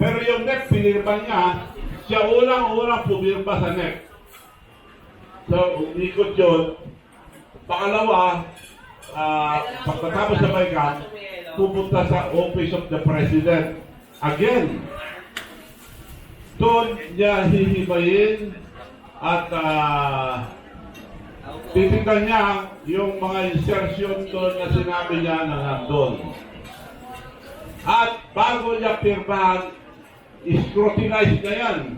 Pero yung NEP, pinirma niya, siya unang-unang pumirma sa NEP. So, umikot yun. Pangalawa, pagkatapos sa Baykan, pupunta sa Office of the President. Again, doon niya hihibayin at titignan niya yung mga insertion doon na sinabi niya na nandun. At bago niya pirmahan, scrutinize niya yan.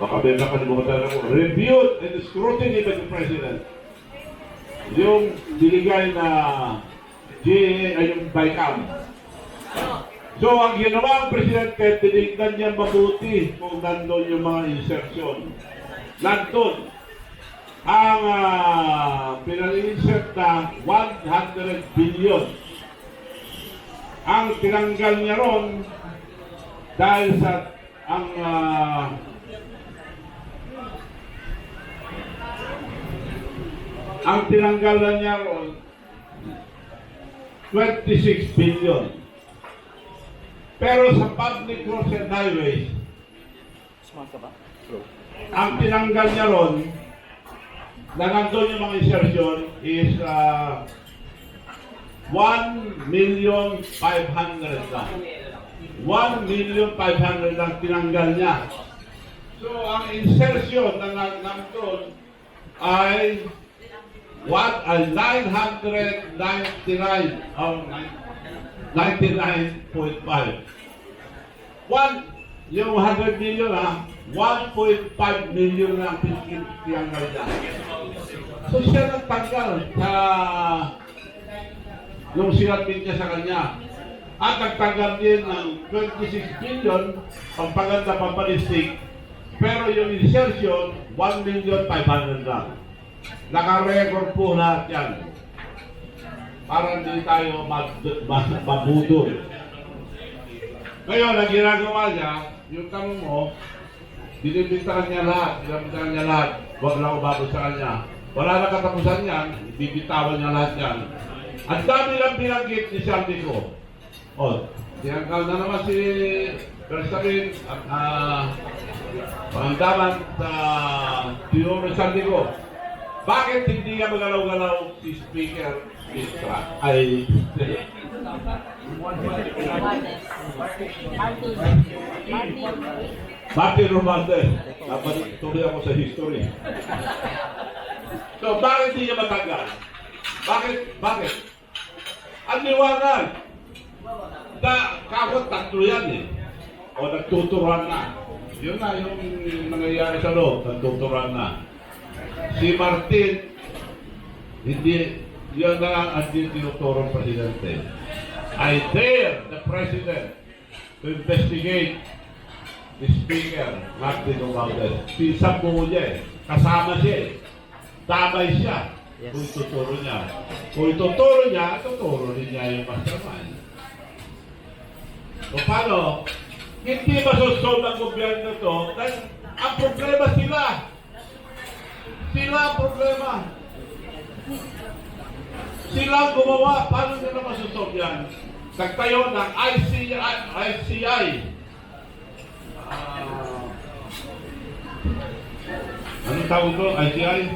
Baka may nakalimutan ako. Reviewed and scrutiny by the President. Yung binigay na GA ay yung BICAM. So, ang ginawa ng Presidente, tinignan niya mabuti kung nandun yung mga insertion. Nandun. Ang pinag-insert na 100 billion. Ang tinanggal niya ron dahil sa ang tinanggal na niya ron 26 billion. Pero sa public roads and highways, ang tinanggal niya ron na nandun yung mga insertion is 1,500,000 lang. 1,500,000 lang tinanggal niya. So, ang insertion na nandun ay 999 99.5. Yung 100 million 1.5 million na ang tinanggal niya. So siya nagtanggal sa nung sinabit niya sa kanya. At nagtanggal din ng 26 billion pampaganda pampalistik. Pero yung insertion 1,500,000 lang. Naka-record po lahat yan. Para hindi tayo mabudol. Ngayon, ang ginagawa niya, yung tanong mo, binibintahan niya lahat, huwag lang umabot sa kanya. Wala na katapusan yan, bibitawan niya lahat yan. Ang dami lang binanggit ni Saldico. O, tinanggal na naman si Verstappen at pangandaman sa Teodoro Saldico. Bakit hindi ka magalaw-galaw si Speaker Istra? Ay, Martin Romualdez. Dapat tuloy ako sa history. So, bakit hindi niya matanggal? Bakit? Ang liwanag. Kakot tatlo yan eh. O nagtuturuan na. Yun na yung nangyayari sa loob. Nagtuturuan na. Si Martin, hindi, yan na ang tinuturong presidente. I dare the president to investigate the speaker, Martin Romualdez. Pisang buo niya eh. Kasama siya eh. Damay siya. Yes. Kung ituturo niya. Kung ituturo niya, ituturo rin niya yung mastermind. So paano? Hindi masosolve ang gobyerno to dahil ang problema sila. Sila ang problema. Sila ang gumawa. Paano nila masosolve yan? Nagtayo ng ICI. Anong tawag ko? ICI?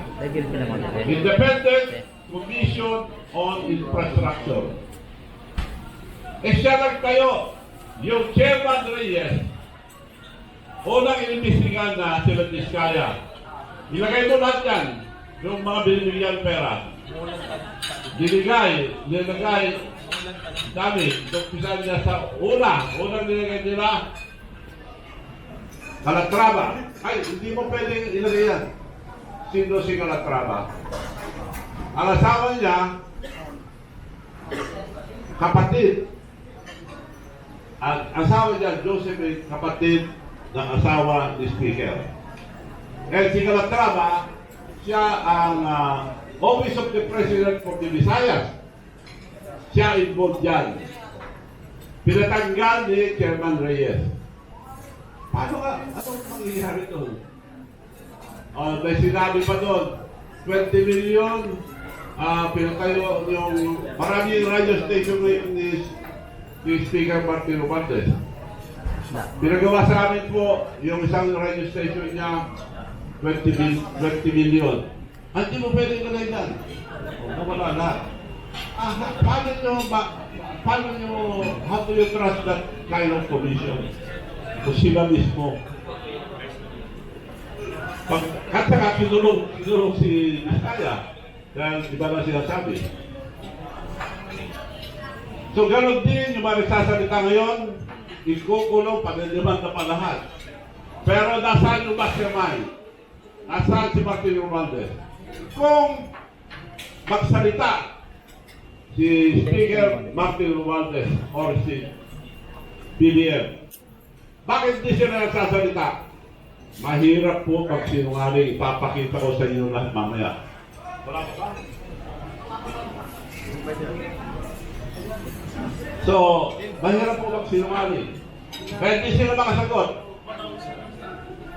Independent Commission on Infrastructure. Siya nagtayo. Yung Chairman Reyes, unang inimbestigahan na sila Vizcaya. Ilagay mo lahat yan, yung mga binibigyan pera. Nilagay, dami. Nagpisan niya sa unang nilagay nila, Calatrava. Ay, hindi mo pwedeng ilagay yan. Sino si Calatrava? Ang asawa niya, kapatid. Ang asawa niya, Joseph, kapatid ng asawa ni Speaker. Si Calatrava, siya ang Office of the President for the Visayas. Siya involved yan. Pinatanggal ni Chairman Reyes. Paano ka? Anong mangyayari ito? May sinabi pa doon, 20 million, pinatayo yung maraming radio station ngayon is ni Speaker Martin Romualdez. Pinagawa sa amin po yung isang radio station niya, 20 million. Hindi mo pwede galay yan. Wala na. Paano nyo, how do you trust that kind of commission? Kung sila mismo. At saka sinulong si Vizcaya dahil iba na sinasabi. So gano'n din yung mga nagsasalita ngayon, ikukulong pag-demanda pa lahat. Pero nasaan yung mastermind? Nasaan si Martin Romualdez? Kung magsalita si Speaker Martin Romualdez or si BBM, bakit hindi sila nagsasalita? Mahirap po pag sinungaling. Ipapakita ko sa inyo lahat mamaya. Wala pa? So, mahirap po pag sinungaling. Kaya hindi sila makasagot.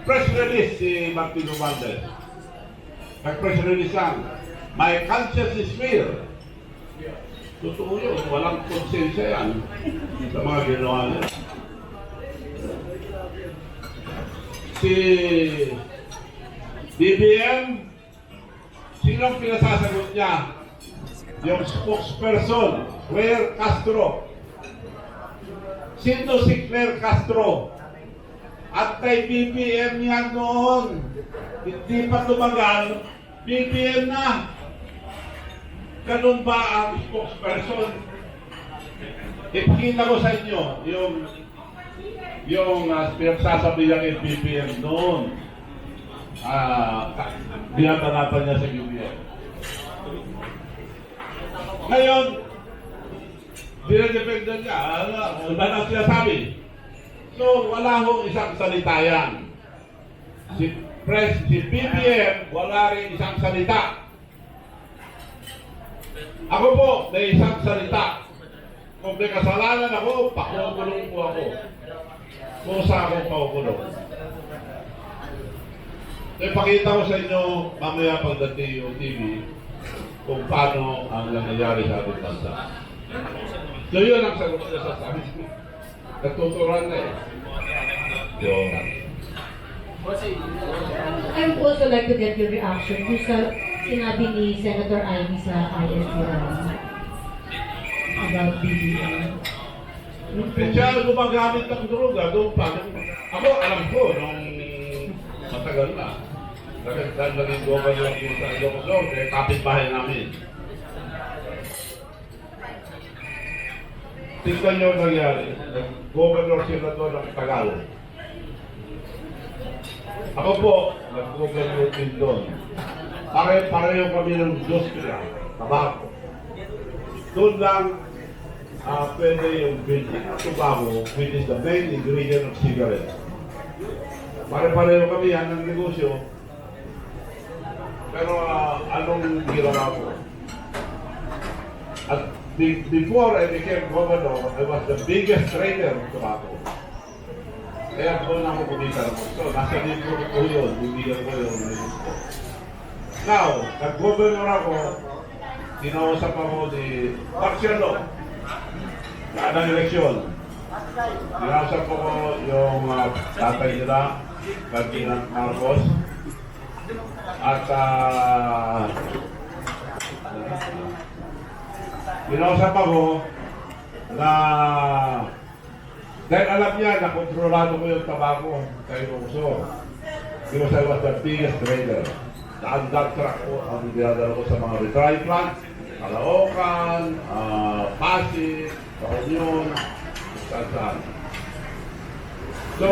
Press release si Martin Romualdez. Nag-press release lang. My conscience is clear. Totoo yun. Walang konsensya yan sa mga ginawa nila. Si BBM, sinong pinasasagot niya? Yung spokesperson, Claire Castro. Sino si Claire Castro? At kay BBM yan noon. Hindi pa tumagal, BBM na. Ganun ba ang spokesperson? Ipakita ko sa inyo yung pinagsasabihan kay BBM noon. Binatanatan niya sa BBM. Ngayon, dinedepende niya. Ano na sinasabi? So, wala hong isang salita yan. Si BBM, wala rin isang salita. Ako po, may isang salita. Kung may kasalanan ako, pakukulong po ako. Kusa akong pakukulong. Ipakita ko sa inyo mamaya pagdating yung TV kung paano ang nangyayari sa ating bansa. So yun ang sagot niya sa sabi ko. Natuturan na eh. Yun. I would also like to get your reaction to sa sinabi ni Senator Ivy sa ISDR about BBM. Eh siya gumagamit ng droga doon pa. Ako alam ko nung matagal na. Dahil naging governor ko sa Ilocos, kapitbahay namin. Tingnan niyo ang nangyari. Governor sila doon ng Tagalog. Ako po, nag-governor din doon. Pareho kami ng industriya, tabako. Doon lang pwede yung building ng tobacco, which is the main ingredient of cigarettes. Pare-pareho kami yan ng negosyo. Pero anong ginawa ko? At before I became governor, I was the biggest trader of tobacco. Kaya doon ako kumita naman. So, nasa libro ko yun, bibigyan ko yung gusto. Now, nag-governor ako, kinausap ako ni Marcelo, kaanang eleksyon. Kinausap ko yung tatay nila, Ferdinand Marcos, at kinausap ako na dahil alam niya na kontrolado ko yung tabako sa Ilocos. Because I was the biggest trader. Naandang truck ko ang dinadala ko sa mga retry plants, Caloocan, Pasig, La Union, saan. So,